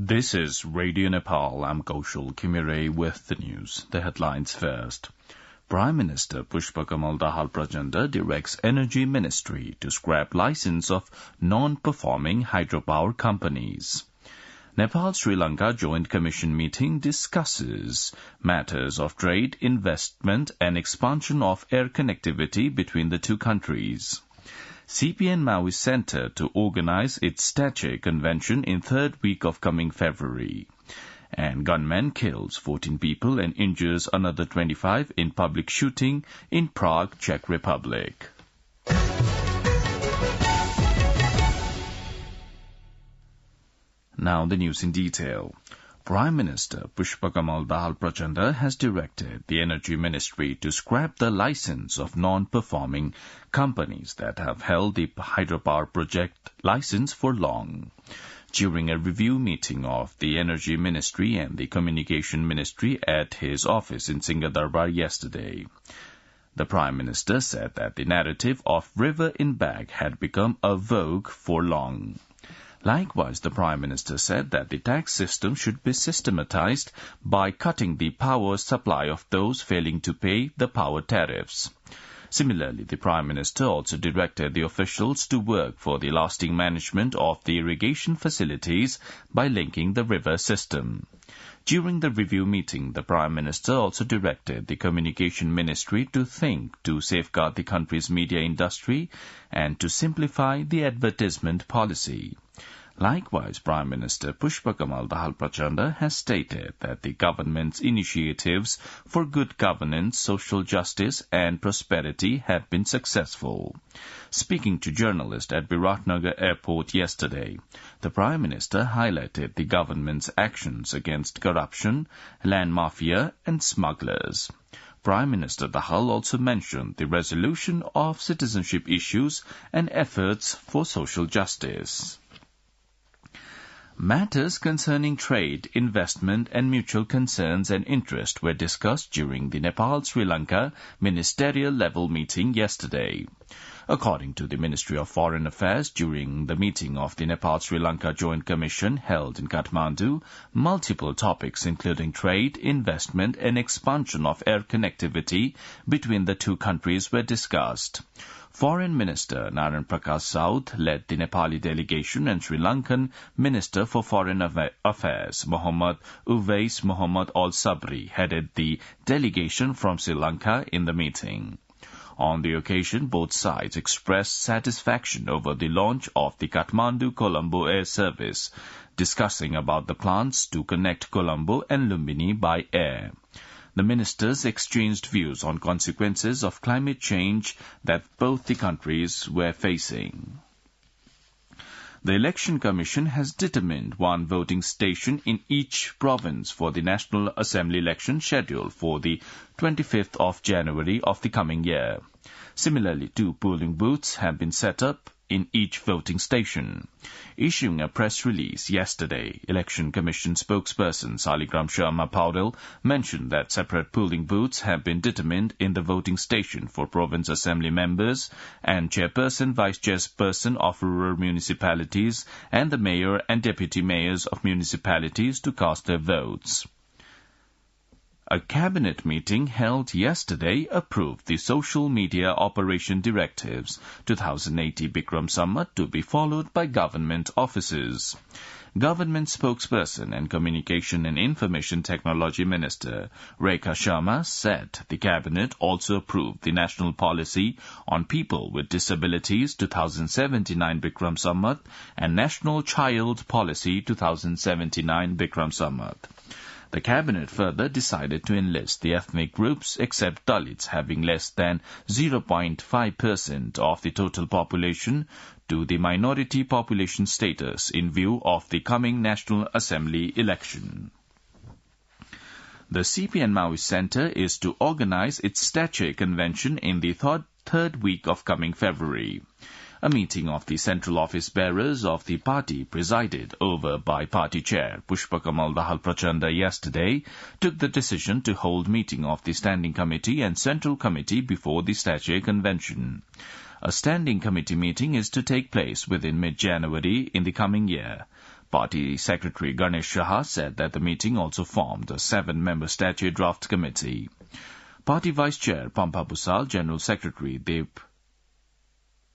This is Radio Nepal. I'm Kaushal Kimire with the news. The headlines first. Prime Minister Pushpakamal Dahal Prachanda directs Energy Ministry to scrap license of non-performing hydropower companies. Nepal-Sri Lanka Joint Commission meeting discusses matters of trade, investment and expansion of air connectivity between the two countries. CPN Maoist Center to organize its Statue convention in third week of coming February. And gunman kills 14 people and injures another 25 in public shooting in Prague, Czech Republic. Now the news in detail. Prime Minister Pushpakamal Dahal Prachanda has directed the Energy Ministry to scrap the license of non-performing companies that have held the hydropower project license for long. During a review meeting of the Energy Ministry and the Communication Ministry at his office in Singh Durbar yesterday, the Prime Minister said that the narrative of river in bag had become a vogue for long. Likewise, the Prime Minister said that the tax system should be systematized by cutting the power supply of those failing to pay the power tariffs. Similarly, the Prime Minister also directed the officials to work for the lasting management of the irrigation facilities by linking the river system. During the review meeting, the Prime Minister also directed the Communication Ministry to think to safeguard the country's media industry and to simplify the advertisement policy. Likewise, Prime Minister Pushpakamal Dahal Prachanda has stated that the government's initiatives for good governance, social justice and prosperity have been successful. Speaking to journalists at Biratnagar Airport yesterday, the Prime Minister highlighted the government's actions against corruption, land mafia and smugglers. Prime Minister Dahal also mentioned the resolution of citizenship issues and efforts for social justice. Matters concerning trade, investment and mutual concerns and interest were discussed during the Nepal-Sri Lanka ministerial level meeting yesterday. According to the Ministry of Foreign Affairs, during the meeting of the Nepal-Sri Lanka Joint Commission held in Kathmandu, multiple topics including trade, investment and expansion of air connectivity between the two countries were discussed. Foreign Minister Narayan Prakash Saud led the Nepali delegation and Sri Lankan Minister for Foreign Affairs Mohammad Uwais Mohammad Al Sabri headed the delegation from Sri Lanka in the meeting. On the occasion, both sides expressed satisfaction over the launch of the Kathmandu-Colombo air service, discussing about the plans to connect Colombo and Lumbini by air. The ministers exchanged views on consequences of climate change that both the countries were facing. The Election Commission has determined one voting station in each province for the National Assembly election scheduled for the 25th of January of the coming year. Similarly, 2 polling booths have been set up in each voting station. Issuing a press release yesterday, Election Commission spokesperson Saligram Sharma Paudel mentioned that separate polling booths have been determined in the voting station for province assembly members and chairperson, vice chairperson of rural municipalities and the mayor and deputy mayors of municipalities to cast their votes. A cabinet meeting held yesterday approved the Social Media Operation Directives 2080 Bikram Sammat to be followed by government offices. Government spokesperson and Communication and Information Technology Minister Rekha Sharma said the cabinet also approved the National Policy on People with Disabilities 2079 Bikram Sammat and National Child Policy 2079 Bikram Sammat. The cabinet further decided to enlist the ethnic groups except Dalits having less than 0.5% of the total population to the minority population status in view of the coming National Assembly election. The CPN Maoist Center is to organize its Statue convention in the third week of coming February. A meeting of the central office bearers of the party presided over by party chair Pushpakamal Dahal Prachanda yesterday took the decision to hold meeting of the standing committee and central committee before the Statue convention. A standing committee meeting is to take place within mid-January in the coming year. Party Secretary Ganesh Shah said that the meeting also formed a 7-member statute draft committee. Party Vice Chair Pampa Busal, General Secretary Dev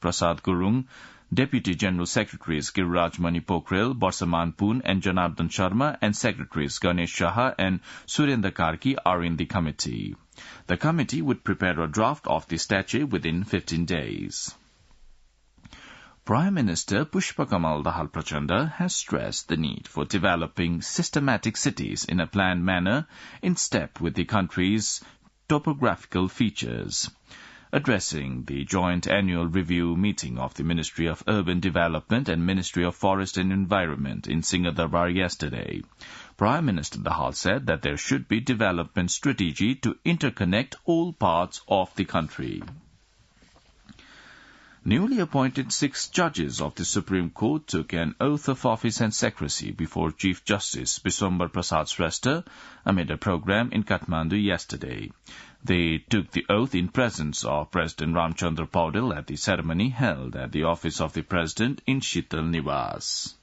Prasad Gurung, Deputy General Secretaries Giriraj Mani Pokhrel, Barsaman Poon and Janardhan Sharma, and Secretaries Ganesh Shah and Surendra Karki are in the committee. The committee would prepare a draft of the statute within 15 days. Prime Minister Pushpakamal Dahal Prachanda has stressed the need for developing systematic cities in a planned manner in step with the country's topographical features. Addressing the joint annual review meeting of the Ministry of Urban Development and Ministry of Forest and Environment in Singh Durbar yesterday, Prime Minister Dahal said that there should be development strategy to interconnect all parts of the country. Newly appointed 6 judges of the Supreme Court took an oath of office and secrecy before Chief Justice Biswambar Prasad Shrestha amid a program in Kathmandu yesterday. They took the oath in presence of President Ramchandra Paudel at the ceremony held at the office of the President in Shital Niwas.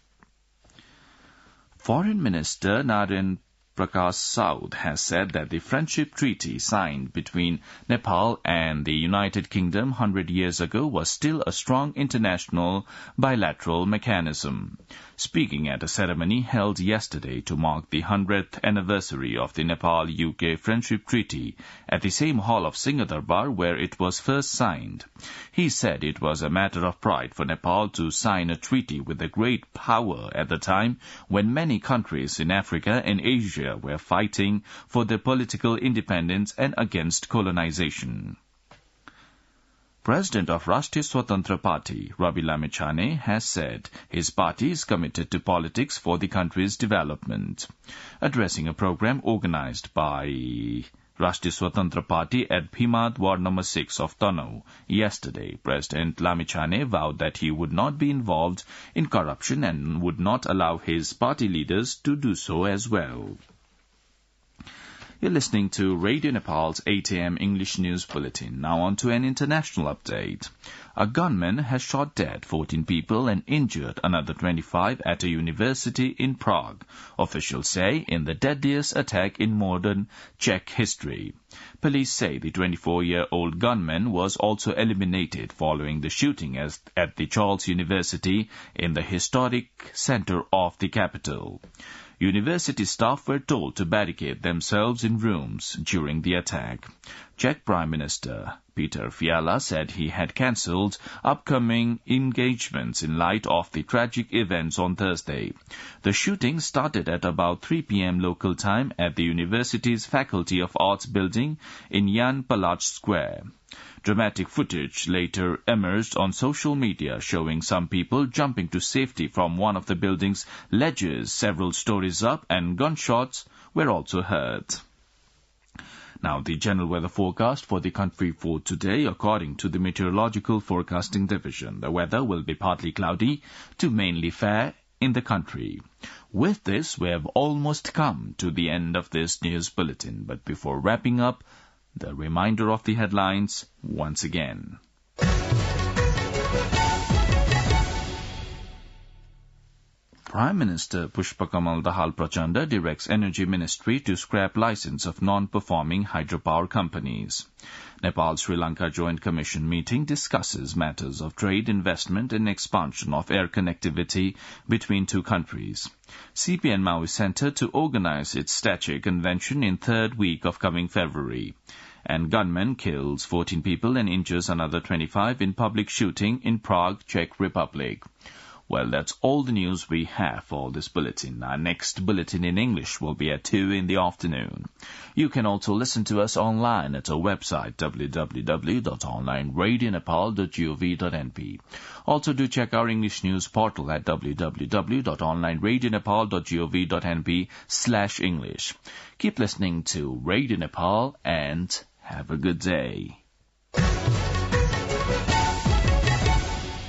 Foreign Minister Naren Prakash Saud has said that the friendship treaty signed between Nepal and the United Kingdom 100 years ago was still a strong international bilateral mechanism. Speaking at a ceremony held yesterday to mark the 100th anniversary of the Nepal-UK Friendship Treaty at the same hall of Singh Durbar where it was first signed, he said it was a matter of pride for Nepal to sign a treaty with a great power at the time when many countries in Africa and Asia were fighting for their political independence and against colonization. President of Rashtriya Swatantra Party, Ravi Lamechhane, has said his party is committed to politics for the country's development. Addressing a program organized by Rashtriya Swatantra Party at Bhimad Ward No. 6 of Tanau yesterday, President Lamechhane vowed that he would not be involved in corruption and would not allow his party leaders to do so as well. You're listening to Radio Nepal's 8 a.m. English News Bulletin. Now on to an international update. A gunman has shot dead 14 people and injured another 25 at a university in Prague, officials say, in the deadliest attack in modern Czech history. Police say the 24-year-old gunman was also eliminated following the shooting at the Charles University in the historic center of the capital. University staff were told to barricade themselves in rooms during the attack. Czech Prime Minister Peter Fiala said he had cancelled upcoming engagements in light of the tragic events on Thursday. The shooting started at about 3 p.m. local time at the university's Faculty of Arts building in Jan Palach Square. Dramatic footage later emerged on social media showing some people jumping to safety from one of the building's ledges several stories up, and gunshots were also heard. Now, the general weather forecast for the country for today, according to the Meteorological Forecasting Division. The weather will be partly cloudy to mainly fair in the country. With this, we have almost come to the end of this news bulletin. But before wrapping up, the reminder of the headlines once again. Prime Minister Pushpakamal Dahal Prachanda directs Energy Ministry to scrap license of non-performing hydropower companies. Nepal-Sri Lanka Joint Commission meeting discusses matters of trade, investment and expansion of air connectivity between two countries. CPN Maui Center to organize its Statue Convention in third week of coming February. And gunman kills 14 people and injures another 25 in public shooting in Prague, Czech Republic. Well, that's all the news we have for this bulletin. Our next bulletin in English will be at 2 in the afternoon. You can also listen to us online at our website, www.onlineradionepal.gov.np. Also do check our English news portal at www.onlineradionepal.gov.np/English. Keep listening to Radio Nepal and have a good day.